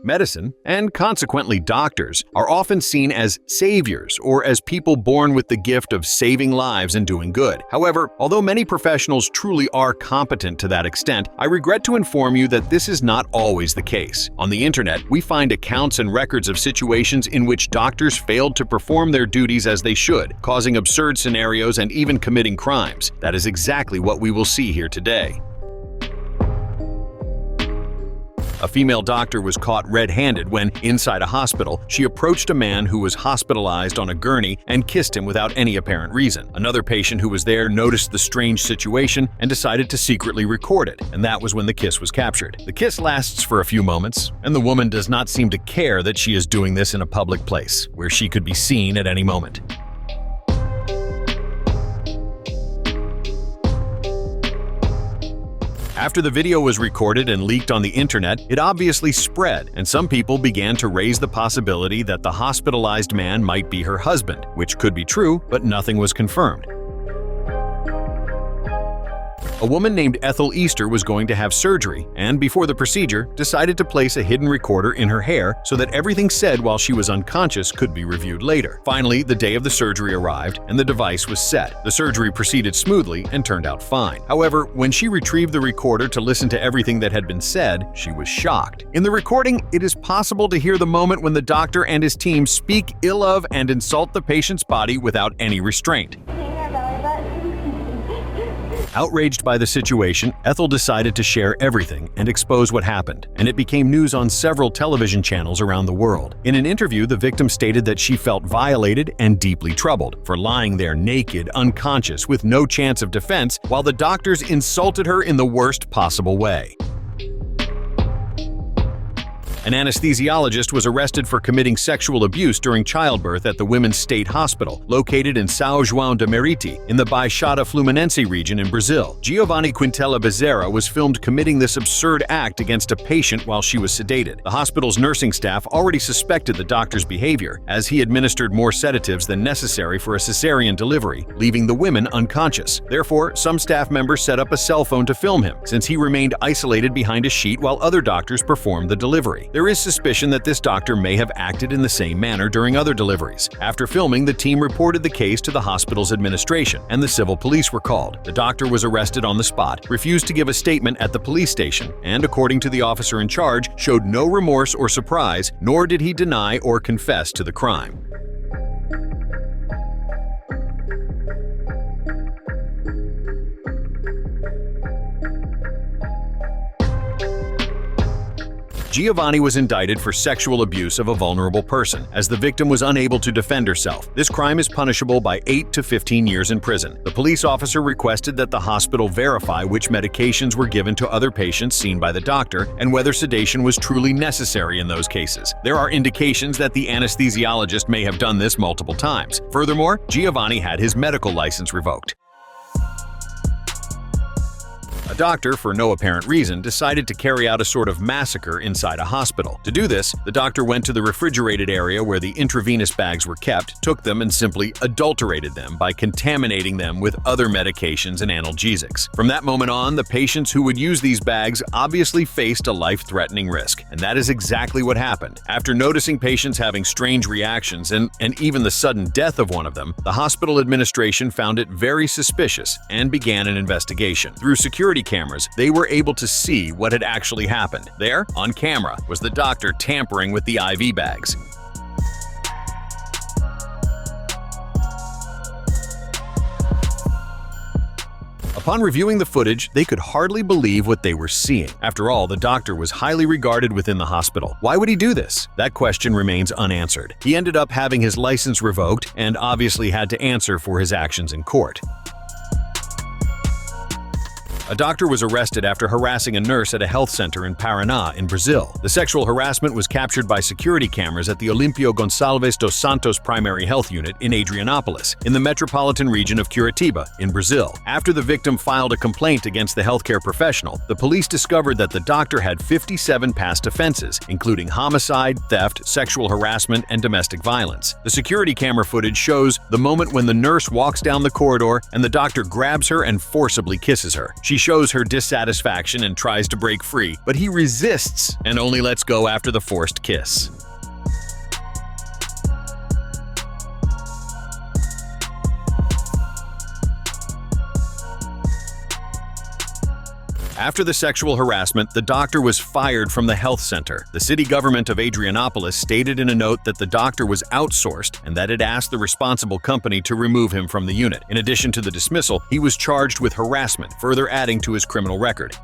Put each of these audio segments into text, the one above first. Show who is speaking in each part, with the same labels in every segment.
Speaker 1: Medicine, and consequently doctors, are often seen as saviors or as people born with the gift of saving lives and doing good. However, although many professionals truly are competent to that extent, I regret to inform you that this is not always the case. On the internet, we find accounts and records of situations in which doctors failed to perform their duties as they should, causing absurd scenarios and even committing crimes. That is exactly what we will see here today. A female doctor was caught red-handed when, inside a hospital, she approached a man who was hospitalized on a gurney and kissed him without any apparent reason. Another patient who was there noticed the strange situation and decided to secretly record it, and that was when the kiss was captured. The kiss lasts for a few moments, and the woman does not seem to care that she is doing this in a public place, where she could be seen at any moment. After the video was recorded and leaked on the internet, it obviously spread, and some people began to raise the possibility that the hospitalized man might be her husband, which could be true, but nothing was confirmed. A woman named Ethel Easter was going to have surgery and, before the procedure, decided to place a hidden recorder in her hair so that everything said while she was unconscious could be reviewed later. Finally, the day of the surgery arrived and the device was set. The surgery proceeded smoothly and turned out fine. However, when she retrieved the recorder to listen to everything that had been said, she was shocked. In the recording, it is possible to hear the moment when the doctor and his team speak ill of and insult the patient's body without any restraint. Outraged by the situation, Ethel decided to share everything and expose what happened, and it became news on several television channels around the world. In an interview, the victim stated that she felt violated and deeply troubled for lying there naked, unconscious, with no chance of defense, while the doctors insulted her in the worst possible way. An anesthesiologist was arrested for committing sexual abuse during childbirth at the Women's State Hospital, located in São João de Meriti, in the Baixada Fluminense region in Brazil. Giovanni Quintela Bezerra was filmed committing this absurd act against a patient while she was sedated. The hospital's nursing staff already suspected the doctor's behavior, as he administered more sedatives than necessary for a cesarean delivery, leaving the women unconscious. Therefore, some staff members set up a cell phone to film him, since he remained isolated behind a sheet while other doctors performed the delivery. There is suspicion that this doctor may have acted in the same manner during other deliveries. After filming, the team reported the case to the hospital's administration, and the civil police were called. The doctor was arrested on the spot, refused to give a statement at the police station, and, according to the officer in charge, showed no remorse or surprise, nor did he deny or confess to the crime. Giovanni was indicted for sexual abuse of a vulnerable person, as the victim was unable to defend herself. This crime is punishable by 8 to 15 years in prison. The police officer requested that the hospital verify which medications were given to other patients seen by the doctor and whether sedation was truly necessary in those cases. There are indications that the anesthesiologist may have done this multiple times. Furthermore, Giovanni had his medical license revoked. A doctor, for no apparent reason, decided to carry out a sort of massacre inside a hospital. To do this, the doctor went to the refrigerated area where the intravenous bags were kept, took them, and simply adulterated them by contaminating them with other medications and analgesics. From that moment on, the patients who would use these bags obviously faced a life-threatening risk, and that is exactly what happened. After noticing patients having strange reactions and even the sudden death of one of them, the hospital administration found it very suspicious and began an investigation. Through security cameras, they were able to see what had actually happened. There, on camera, was the doctor tampering with the IV bags. Upon reviewing the footage, they could hardly believe what they were seeing. After all, the doctor was highly regarded within the hospital. Why would he do this? That question remains unanswered. He ended up having his license revoked and obviously had to answer for his actions in court. A doctor was arrested after harassing a nurse at a health center in Paraná, in Brazil. The sexual harassment was captured by security cameras at the Olímpio Gonçalves dos Santos Primary Health Unit in Adrianópolis, in the metropolitan region of Curitiba, in Brazil. After the victim filed a complaint against the healthcare professional, the police discovered that the doctor had 57 past offenses, including homicide, theft, sexual harassment, and domestic violence. The security camera footage shows the moment when the nurse walks down the corridor and the doctor grabs her and forcibly kisses her. She She shows her dissatisfaction and tries to break free, but he resists and only lets go after the forced kiss. After the sexual harassment, the doctor was fired from the health center. The city government of Adrianopolis stated in a note that the doctor was outsourced and that it asked the responsible company to remove him from the unit. In addition to the dismissal, he was charged with harassment, further adding to his criminal record.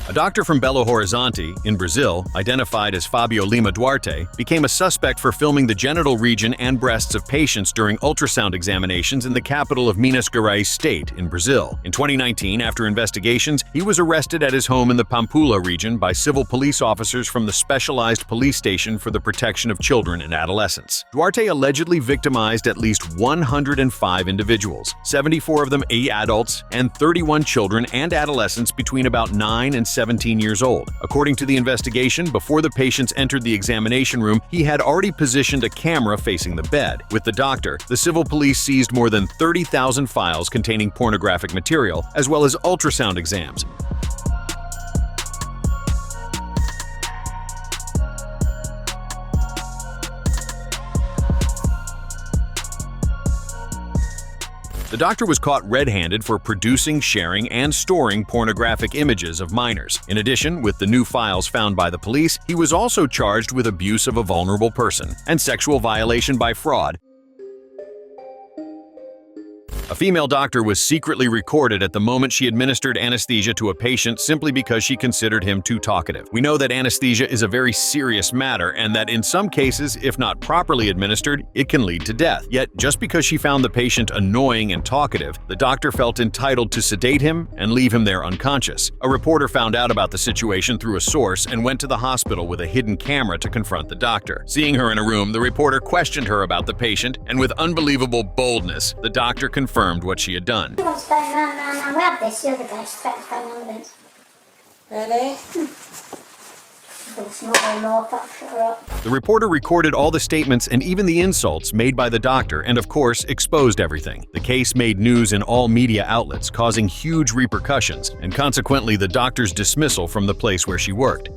Speaker 1: A doctor from Belo Horizonte, in Brazil, identified as Fabio Lima Duarte, became a suspect for filming the genital region and breasts of patients during ultrasound examinations in the capital of Minas Gerais state in Brazil. In 2019, after investigations, he was arrested at his home in the Pampulha region by civil police officers from the Specialized Police Station for the Protection of Children and Adolescents. Duarte allegedly victimized at least 105 individuals, 74 of them adults, and 31 children and adolescents between about 9 and 17 years old. According to the investigation, before the patients entered the examination room, he had already positioned a camera facing the bed. With the doctor, the civil police seized more than 30,000 files containing pornographic material, as well as ultrasound exams. The doctor was caught red-handed for producing, sharing, and storing pornographic images of minors. In addition, with the new files found by the police, he was also charged with abuse of a vulnerable person and sexual violation by fraud. A female doctor was secretly recorded at the moment she administered anesthesia to a patient simply because she considered him too talkative. We know that anesthesia is a very serious matter and that in some cases, if not properly administered, it can lead to death. Yet, just because she found the patient annoying and talkative, the doctor felt entitled to sedate him and leave him there unconscious. A reporter found out about the situation through a source and went to the hospital with a hidden camera to confront the doctor. Seeing her in a room, the reporter questioned her about the patient, and with unbelievable boldness, the doctor confirmed what she had done.
Speaker 2: Really?
Speaker 1: The reporter recorded all the statements and even the insults made by the doctor and, of course, exposed everything. The case made news in all media outlets, causing huge repercussions, and consequently the doctor's dismissal from the place where she worked.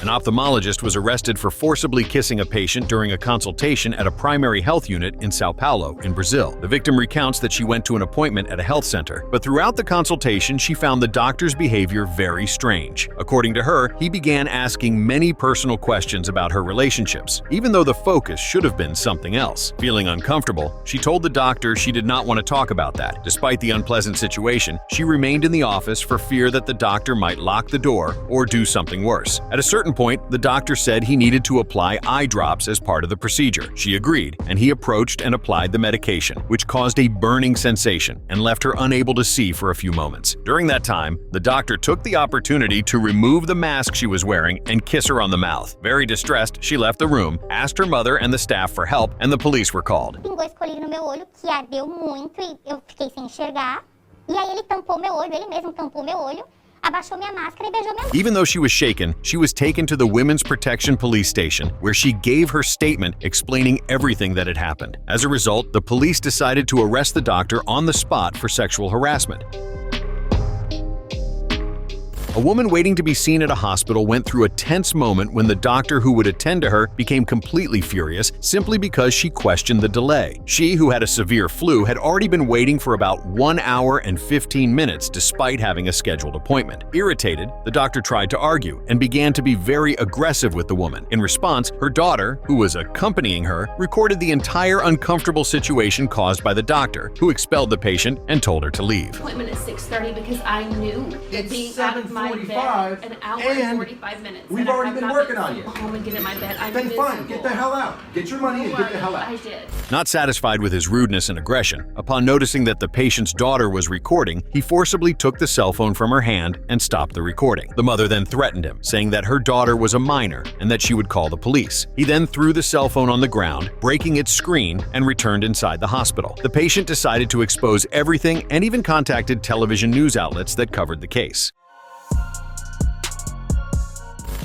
Speaker 1: An ophthalmologist was arrested for forcibly kissing a patient during a consultation at a primary health unit in Sao Paulo, in Brazil. The victim recounts that she went to an appointment at a health center, but throughout the consultation she found the doctor's behavior very strange. According to her, he began asking many personal questions about her relationships, even though the focus should have been something else. Feeling uncomfortable, she told the doctor she did not want to talk about that. Despite the unpleasant situation, she remained in the office for fear that the doctor might lock the door or do something worse. At a certain point, the doctor said he needed to apply eye drops as part of the procedure. She agreed, and he approached and applied the medication, which caused a burning sensation and left her unable to see for a few moments. During that time, the doctor took the opportunity to remove the mask she was wearing and kiss her on the mouth. Very distressed, she left the room, asked her mother and the staff for help, and the police were called.
Speaker 3: Pingou escolhido no meu olho, que ardeu muito e eu fiquei sem enxergar. E aí ele tampou meu olho, ele mesmo tampou meu olho. Abaixou minha máscara e beijou minha boca.
Speaker 1: Even though she was shaken, she was taken to the Women's Protection Police Station, where she gave her statement explaining everything that had happened. As a result, the police decided to arrest the doctor on the spot for sexual harassment. A woman waiting to be seen at a hospital went through a tense moment when the doctor who would attend to her became completely furious simply because she questioned the delay. She, who had a severe flu, had already been waiting for about 1 hour and 15 minutes despite having a scheduled appointment. Irritated, the doctor tried to argue and began to be very aggressive with the woman. In response, her daughter, who was accompanying her, recorded the entire uncomfortable situation caused by the doctor, who expelled the patient and told her to leave.
Speaker 2: Appointment at 6:30 because I knew that being out of my bed an hour and 45 minutes.
Speaker 4: We've already been working on you.
Speaker 2: Go home and get in my bed. I'm
Speaker 4: Then fine, get the hell out. Get your money and get the hell out.
Speaker 2: I did.
Speaker 1: Not satisfied with his rudeness and aggression, upon noticing that the patient's daughter was recording, he forcibly took the cell phone from her hand and stopped the recording. The mother then threatened him, saying that her daughter was a minor and that she would call the police. He then threw the cell phone on the ground, breaking its screen, and returned inside the hospital. The patient decided to expose everything and even contacted television news outlets that covered the case.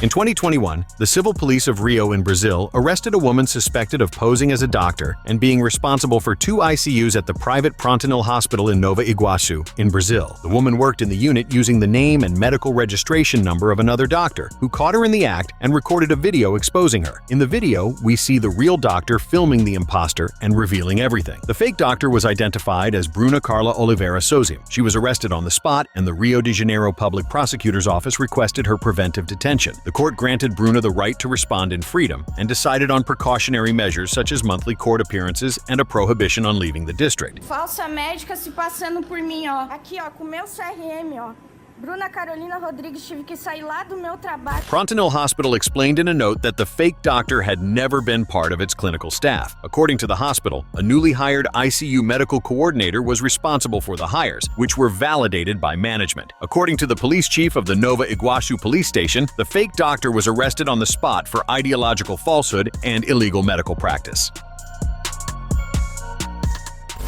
Speaker 1: In 2021, the civil police of Rio in Brazil arrested a woman suspected of posing as a doctor and being responsible for 2 ICUs at the private Frontenil Hospital in Nova Iguaçu in Brazil. The woman worked in the unit using the name and medical registration number of another doctor who caught her in the act and recorded a video exposing her. In the video, we see the real doctor filming the imposter and revealing everything. The fake doctor was identified as Bruna Carla Oliveira Sozim. She was arrested on the spot, and the Rio de Janeiro Public Prosecutor's Office requested her preventive detention. The court granted Bruna the right to respond in freedom and decided on precautionary measures such as monthly court appearances and a prohibition on leaving the district.
Speaker 5: Falsa médica se passando por mim, ó. Aqui, ó, com meu CRM, ó. Bruna Carolina Rodrigues, tive que sair lá do meu trabalho.
Speaker 1: Frontenil Hospital explained in a note that the fake doctor had never been part of its clinical staff. According to the hospital, a newly hired ICU medical coordinator was responsible for the hires, which were validated by management. According to the police chief of the Nova Iguaçu police station, the fake doctor was arrested on the spot for ideological falsehood and illegal medical practice.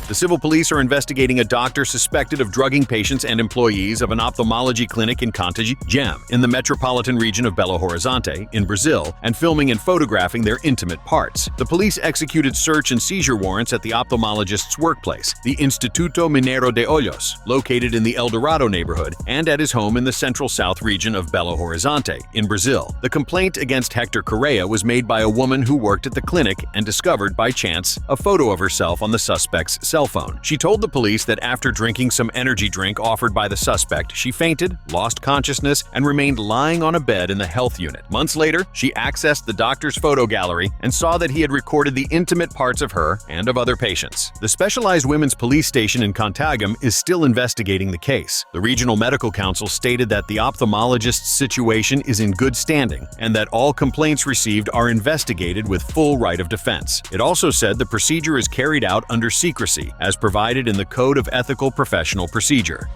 Speaker 1: The civil police are investigating a doctor suspected of drugging patients and employees of an ophthalmology clinic in Contagem, in the metropolitan region of Belo Horizonte, in Brazil, and filming and photographing their intimate parts. The police executed search and seizure warrants at the ophthalmologist's workplace, the Instituto Mineiro de Olhos, located in the El Dorado neighborhood, and at his home in the central south region of Belo Horizonte, in Brazil. The complaint against Hector Correa was made by a woman who worked at the clinic and discovered, by chance, a photo of herself on the suspect's cell phone. She told the police that after drinking some energy drink offered by the suspect, she fainted, lost consciousness, and remained lying on a bed in the health unit. Months later, she accessed the doctor's photo gallery and saw that he had recorded the intimate parts of her and of other patients. The specialized women's police station in Contagem is still investigating the case. The Regional Medical Council stated that the ophthalmologist's situation is in good standing and that all complaints received are investigated with full right of defense. It also said the procedure is carried out under secrecy, as provided in the Code of Ethical Professional Procedure.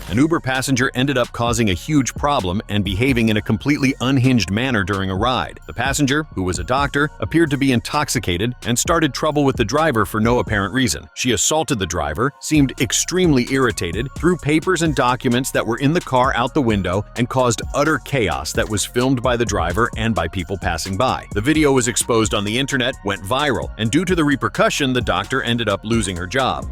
Speaker 1: An Uber passenger ended up causing a huge problem and behaving in a completely unhinged manner during a ride. The passenger, who was a doctor, appeared to be intoxicated and started trouble with the driver for no apparent reason. She assaulted the driver, seemed extremely irritated, threw papers and documents that were in the car out the window, and caused utter chaos that was filmed by the driver and by people passing by. The video was exposed on the internet, went viral, and due to the repercussion, the doctor ended up losing her job.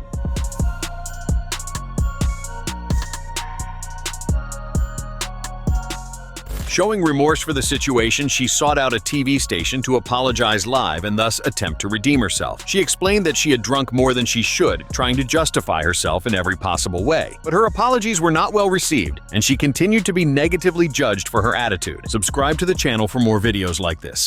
Speaker 1: Showing remorse for the situation, she sought out a TV station to apologize live and thus attempt to redeem herself. She explained that she had drunk more than she should, trying to justify herself in every possible way. But her apologies were not well received, and she continued to be negatively judged for her attitude. Subscribe to the channel for more videos like this.